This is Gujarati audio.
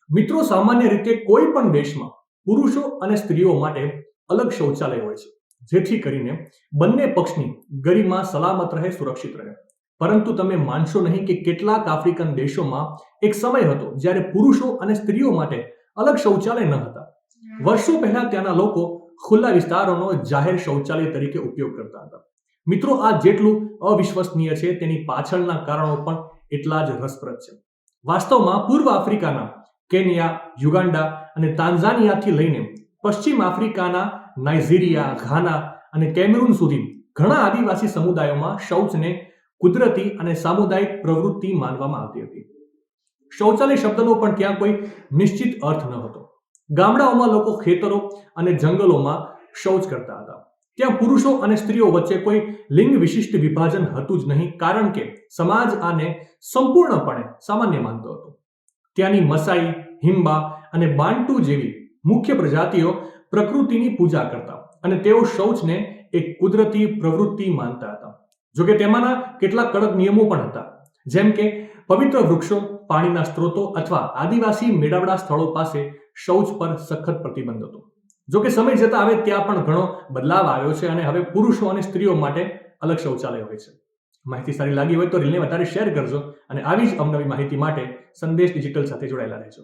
મિત્રો, સામાન્ય રીતે કોઈ પણ દેશમાં પુરુષો અને સ્ત્રીઓ માટે અલગ શૌચાલય હોય છે, જેથી કરીને બંને પક્ષની ગરિમા સલામત રહે, સુરક્ષિત રહે. પરંતુ તમે માનશો નહીં કે કેટલાક આફ્રિકન દેશોમાં એક સમય હતો જ્યારે પુરુષો અને સ્ત્રીઓ માટે અલગ શૌચાલય ન હતા. વર્ષો પહેલા ત્યાંના લોકો ખુલ્લા વિસ્તારોનો જાહેર શૌચાલય તરીકે ઉપયોગ કરતા હતા. મિત્રો, આ જેટલું અવિશ્વસનીય છે તેની પાછળના કારણો પણ એટલા જ રસપ્રદ છે. વાસ્તવમાં પૂર્વ આફ્રિકાના કેન્યા, યુગાન્ડા અને તાન્ઝાનિયાથી લઈને પશ્ચિમ આફ્રિકાના નાઇજીરિયા, ઘાના અને કેમરૂન સુધી ઘણા આદિવાસી સમુદાયોમાં શૌચને કુદરતી અને સામુદાયિક પ્રવૃત્તિ માનવામાં આવતી હતી. શૌચાલય શબ્દનો પણ ત્યાં કોઈ નિશ્ચિત અર્થ ન હતો. ગામડાઓમાં લોકો ખેતરો અને જંગલોમાં શૌચ કરતા હતા. ત્યાં પુરુષો અને સ્ત્રીઓ વચ્ચે કોઈ લિંગ વિશિષ્ટ વિભાજન હતું જ નહીં, કારણ કે સમાજ આને સંપૂર્ણપણે સામાન્ય માનતો હતો. ત્યાંની મસાઈ, હિમ્બા અને બાન્ટુ જેવી મુખ્ય પ્રજાતિઓ પ્રકૃતિની પૂજા કરતા અને તેઓ શૌચને એક કુદરતી પ્રવૃત્તિ માનતા હતા. જોકે તેમાંના કેટલાક કડક નિયમો પણ હતા, જેમ કે પવિત્ર વૃક્ષો, પાણીના સ્ત્રોતો અથવા આદિવાસી મેળાવડા સ્થળો પાસે શૌચ પર સખત પ્રતિબંધ હતો. જોકે સમય જતા હવે ત્યાં પણ ઘણો બદલાવ આવ્યો છે અને હવે પુરુષો અને સ્ત્રીઓ માટે અલગ શૌચાલય હોય છે. માહિતી સારી લાગી હોય તો રીલને વધારે શેર કરજો અને આવી જ અવનવી માહિતી માટે સંદેશ ડિજિટલ સાથે જોડાયેલા રહેજો.